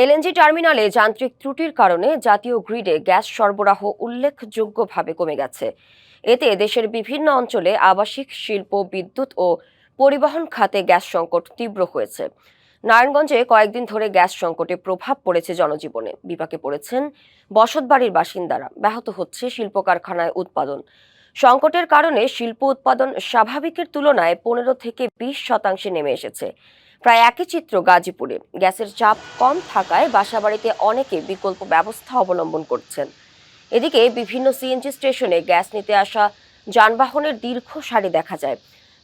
LNG টার্মিনালে যান্ত্রিক ত্রুটির কারণে জাতীয় গ্রিডে গ্যাস সরবরাহ উল্লেখযোগ্যভাবে কমে গেছে। এতে দেশের বিভিন্ন অঞ্চলে আবাসিক, শিল্প, বিদ্যুৎ ও পরিবহন খাতে গ্যাস সংকট তীব্র হয়েছে। নারায়ণগঞ্জে কয়েকদিন ধরে গ্যাস সংকটে প্রভাব পড়েছে জনজীবনে। বিপাকে পড়েছেন বসতবাড়ির বাসিন্দারা। ব্যাহত হচ্ছে শিল্প কারখানায় উৎপাদন। সংকটের কারণে শিল্প উৎপাদন স্বাভাবিকের তুলনায় 15 থেকে 20% নেমে এসেছে। প্রায় একই চিত্র গাজীপুরে। গ্যাসের চাপ কম থাকায় বাসাবাড়িতে অনেকে বিকল্প ব্যবস্থা অবলম্বন করছেন। এদিকে বিভিন্ন সিএনজি স্টেশনে গ্যাস নিতে আসা যানবাহনের দীর্ঘ সারি দেখা যায়।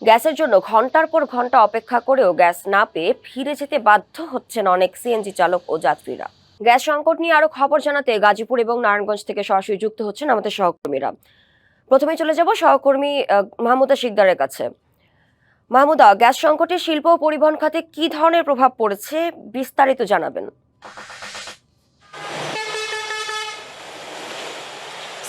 গ্যাসের জন্য ঘন্টার পর ঘন্টা অপেক্ষা করেও গ্যাস না পেয়ে ফিরে যেতে বাধ্য হচ্ছেন অনেক সিএনজি চালক ও যাত্রীরা। গ্যাস সংকট নিয়ে আরো খবর জানাতে গাজীপুর এবং নারায়ণগঞ্জ থেকে সরাসরি যুক্ত হচ্ছেন আমাদের সহকর্মীরা। প্রথমে চলে যাব সহকর্মী মাহমুদা শিকদারের কাছে। মাহমুদা, গ্যাস সংকটে শিল্প ও পরিবহন খাতে কি ধরনের প্রভাব পড়েছে, বিস্তারিত জানাবেন।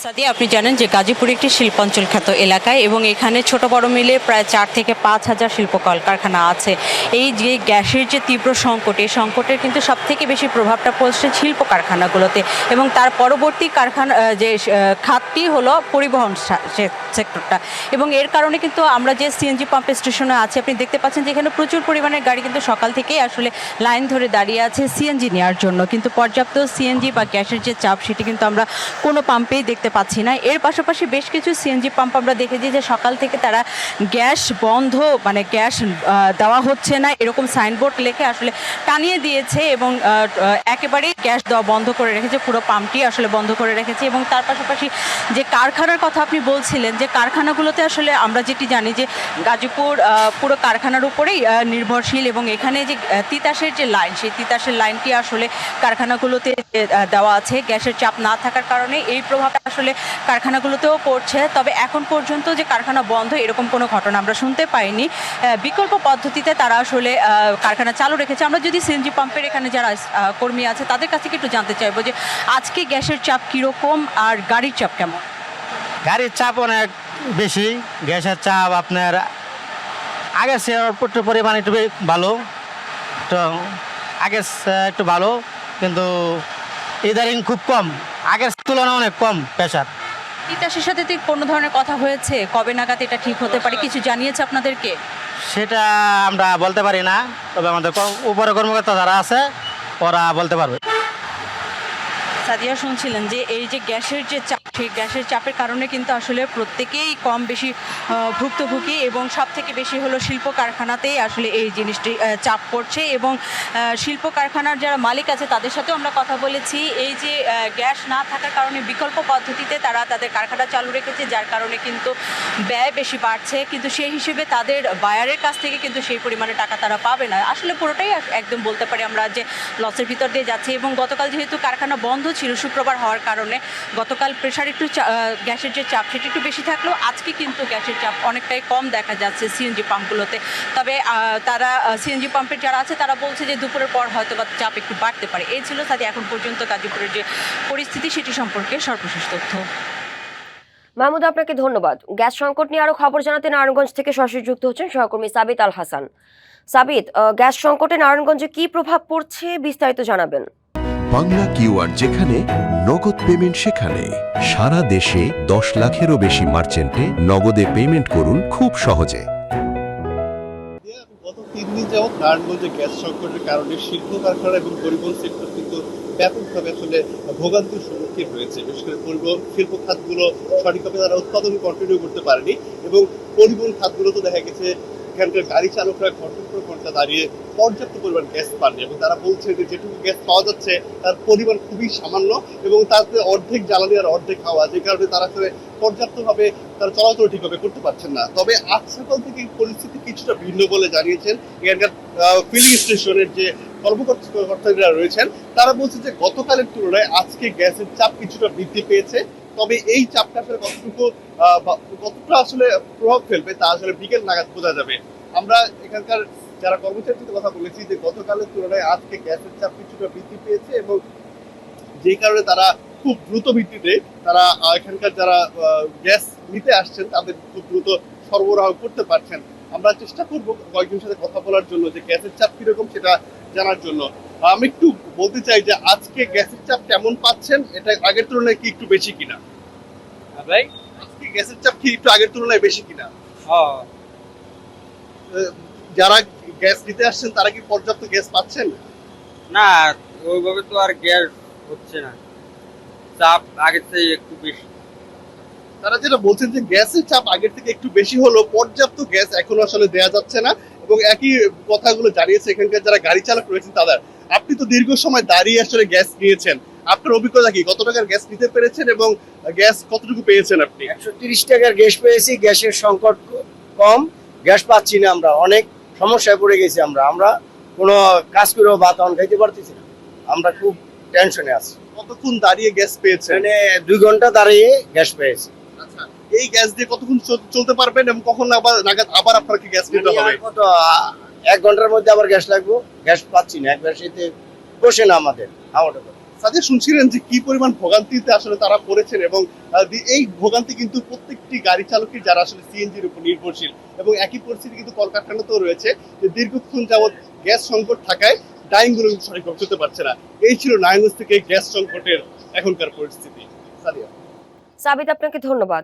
সাদিয়া, আপনি জানেন যে গাজীপুর একটি শিল্পাঞ্চল খ্যাত এলাকায় এবং এখানে ছোট বড় মিলে প্রায় 4 থেকে 5 হাজার শিল্প কলকারখানা আছে। এই যে গ্যাসের যে তীব্র সংকট, এই সংকটের কিন্তু সবথেকে বেশি প্রভাবটা পড়ছে শিল্প কারখানাগুলোতে এবং তার পরবর্তী কারখানা যে খাতটি হলো পরিবহন সেক্টরটা। এবং এর কারণে কিন্তু আমরা যে সিএনজি পাম্প স্টেশনে আছি, আপনি দেখতে পাচ্ছেন যে এখানে প্রচুর পরিমাণের গাড়ি কিন্তু সকাল থেকেই আসলে লাইন ধরে দাঁড়িয়ে আছে সিএনজি নেওয়ার জন্য, কিন্তু পর্যাপ্ত সিএনজি বা গ্যাসের যে চাপ সেটি কিন্তু আমরা কোনো পাম্পেই দেখতে পাচ্ছি না। এর পাশাপাশি বেশ কিছু সিএনজি পাম্প আমরা দেখেছি যে সকাল থেকে তারা গ্যাস বন্ধ, মানে গ্যাস দেওয়া হচ্ছে না এরকম সাইনবোর্ড লিখে আসলে টানিয়ে দিয়েছে এবং একেবারেই গ্যাস দেওয়া বন্ধ করে রেখেছে, পুরো পাম্পটি আসলে বন্ধ করে রেখেছে। এবং তার পাশাপাশি যে কারখানার কথা আপনি বলছিলেন, যে কারখানাগুলোতে আসলে আমরা যেটি জানি যে গাজীপুর পুরো কারখানার উপরেই নির্ভরশীল এবং এখানে যে তিতাসের যে লাইন, সেই তিতাসের লাইনটি আসলে কারখানাগুলোতে দেওয়া আছে। গ্যাসের চাপ না থাকার কারণে এই প্রভাব আসলে কারখানাগুলোতেও পড়ছে। তবে এখন পর্যন্ত যে কারখানা বন্ধ এরকম কোনো ঘটনা আমরা শুনতে পাইনি। বিকল্প পদ্ধতিতে তারা আসলে কারখানা চালু রেখেছে। আমরা যদি সিএনজি পাম্পের এখানে যারা কর্মী আছে তাদের কাছে একটু জানতে চাইবো যে আজকে গ্যাসের চাপ কীরকম আর গাড়ির চাপ কেমন? গাড়ির চাপ অনেক বেশি, গ্যাসের চাপ আপনার আগের সে পরিমাণ একটু ভালো, তো আগের একটু ভালো, কিন্তু ইদারিং খুব কম, আগের তুলনায় অনেক কম প্রেশার। তিতাসের সাথে ঠিক কোনো ধরনের কথা হয়েছে? কবে নাগাদ এটা ঠিক হতে পারে, কিছু জানিয়েছে আপনাদেরকে? সেটা আমরা বলতে পারি না, তবে আমাদের উপরে কর্মকর্তা যারা আছে ওরা বলতে পারবে। সাদিয়া, শুনছিলেন যে এই যে গ্যাসের যে চাপ, সেই গ্যাসের চাপের কারণে কিন্তু আসলে প্রত্যেকেই কম বেশি ভুক্তভোগী এবং সব থেকে বেশি হলো শিল্প কারখানাতেই আসলে এই জিনিসটি চাপ পড়ছে। এবং শিল্প কারখানার যারা মালিক আছে তাদের সাথেও আমরা কথা বলেছি। এই যে গ্যাস না থাকার কারণে বিকল্প পদ্ধতিতে তারা তাদের কারখানা চালু রেখেছে, যার কারণে কিন্তু ব্যয় বেশি বাড়ছে, কিন্তু সেই হিসেবে তাদের বায়ারের কাছ থেকে কিন্তু সেই পরিমাণে টাকা তারা পাবে না। আসলে পুরোটাই একদম বলতে পারি আমরা যে লসের ভিতর দিয়ে যাচ্ছে। এবং গতকাল যেহেতু কারখানা বন্ধ ছিল শুক্রবার হওয়ার কারণে, গতকাল প্রেশার একটু গ্যাসের যে চাপ সেটি একটু বেশি থাকলেও আজকে কিন্তু গ্যাসের চাপ অনেকটাই কম দেখা যাচ্ছে সিএনজি পাম্পগুলোতে। তবে তারা সিএনজি পাম্পের যারা আছে তারা বলছে যে দুপুরের পর হয়তো বা চাপ একটু বাড়তে পারে। এই ছিল সাথে এখন পর্যন্ত গাজীপুরের যে পরিস্থিতি সেটি সম্পর্কে সর্বশেষ তথ্য। মাহমুদা, আপনাকে ধন্যবাদ। গ্যাস সংকট নিয়ে আরো খবর জানাতে নারায়ণগঞ্জ থেকে সরাসরি যুক্ত হচ্ছেন সহকর্মী সাবিত আল হাসান। সাবিত, গ্যাস সংকটে নারায়ণগঞ্জে কি প্রভাব পড়ছে, বিস্তারিত জানাবেন। বাংলা কিউআর, যেখানে নগদ পেমেন্ট সেখানে। সারা দেশে 10 লাখেরও বেশি মার্চেন্টে নগদে পেমেন্ট করুন খুব সহজে। গত 3 দিন যাবৎ নারায়ণগঞ্জে গ্যাস সংকটের কারণে শিল্প কারখানা এবং পরিবহন সেক্টর কিন্তু ব্যাপকভাবে আসলে ভোগান্তির সম্মুখীন হয়েছে। বিশেষ করে পরিবহন শিল্প খাতগুলো সঠিকভাবে তারা উৎপাদন কন্টিনিউ করতে পারেনি এবং পরিবহন খাতগুলো তো দেখা গেছে এখানকার গাড়ি চালকরা ঘন্টার পর ঘন্টা দাঁড়িয়ে পর্যাপ্ত পরিমাণ গ্যাস পাননি এবং তারা বলছে যে যেটুকু গ্যাস পাওয়া যাচ্ছে তার পরিমাণ খুবই সামান্য এবং তাতে অর্ধেক জ্বালানি আর অর্ধেক খাওয়া, যে কারণে তারা আসলে পর্যাপ্তভাবে তারা চলাচল ঠিকভাবে করতে পারছেন না। তবে আজ সকাল থেকে পরিস্থিতি কিছুটা ভিন্ন বলে জানিয়েছেন এখানকার ফিলিং স্টেশনের যে কর্মকর্তারা রয়েছেন। তারা বলছে যে গতকালের তুলনায় আজকে গ্যাসের চাপ কিছুটা বৃদ্ধি পেয়েছে, তবে এই চাপটা আসলে কতটা আসলে প্রভাব ফেলবে তা আসলে বিকেল নাগাদ বোঝা যাবে। আমরা এখানকার যারা কর্মচারীর সাথে কথা বলেছি যে গতকালের তুলনায় আজকে গ্যাসের চাপ কিছুটা বৃদ্ধি পেয়েছে এবং যে কারণে তারা খুব দ্রুত ভিত্তিতে তারা এখানকার যারা গ্যাস নিতে আসছেন তাদের খুব দ্রুত সরবরাহ করতে পারছেন। আমরা চেষ্টা করব কয়েকজনের সাথে কথা বলার জন্য যে গ্যাসের চাপ কিরকম সেটা জানার জন্য। আমি একটু বলতে চাই যে আজকে গ্যাসের চাপ কেমন পাচ্ছেন, এটা আগের তুলনায় কি একটু বেশি কিনা? ভাই আজকে গ্যাসের চাপ কি একটু আগের তুলনায় বেশি কিনা? হ্যাঁ যারা গ্যাস নিতে আসছেন তারা কি পর্যাপ্ত গ্যাস পাচ্ছেন? না ওইভাবে তো আর গ্যাস হচ্ছে না, চাপ আগের থেকে একটু বেশি। তারা যেটা বলছেন যে গ্যাসের চাপ আগের থেকে একটু বেশি হলেও পর্যাপ্ত গ্যাস এখনো আসলে দেওয়া যাচ্ছে না, এবং একই কথাগুলো জানিয়েছে এখানকার যারা গাড়ি চালক রয়েছেন তাদের। আপনি তো দীর্ঘ সময় দাঁড়িয়ে আসলে গ্যাস নিয়েছেন, আপনার অভিজ্ঞতা কি? কত টাকার গ্যাস নিতে পেরেছেন এবং গ্যাস কতটুকু পেয়েছেন আপনি? 130 টাকার গ্যাস পেয়েছি। গ্যাসের সংকট কম, গ্যাস পাচ্ছি না, আমরা অনেক সমস্যায় পড়ে গেছি। আমরা কোনো কাজ করেও ভাত অন খাইতে পারতেছি না, আমরা খুব টেনশনে আছি। কতক্ষণ দাঁড়িয়ে গ্যাস পেয়েছেন? মানে 2 ঘন্টা দাঁড়িয়ে গ্যাস পেয়েছি। আচ্ছা, এই গ্যাস দিয়ে কতক্ষণ চলতে পারবেন এবং কখন আবার নাগাদ আবার আপনাকে গ্যাস নিতে হবে? আর কত 1 ঘন্টার মধ্যে আবার গ্যাস লাগবে, গ্যাস পাচ্ছি না, একবার সেতে বসে না আমাদের। তাদের শুনছিলেন যে কি পরিমাণ ভোগান্তিতে আসলে তারা পড়েছেন, এবং এই ভোগান্তি কিন্তু প্রত্যেকটি গাড়ি চালকের যারা আসলে সিএনজির উপর নির্ভরশীল, এবং একই পরিস্থিতি কিন্তু কলকারখানাতেও রয়েছে যে দীর্ঘক্ষণ যাবৎ গ্যাস সংকট থাকায় ডাইংগুলো সঠিকভাবে চলতে পারছে না। এই ছিল নারায়ণগঞ্জ থেকে গ্যাস সংকটের এখনকার পরিস্থিতি। সাদিয়া। সাবিত, আপনাকে ধন্যবাদ।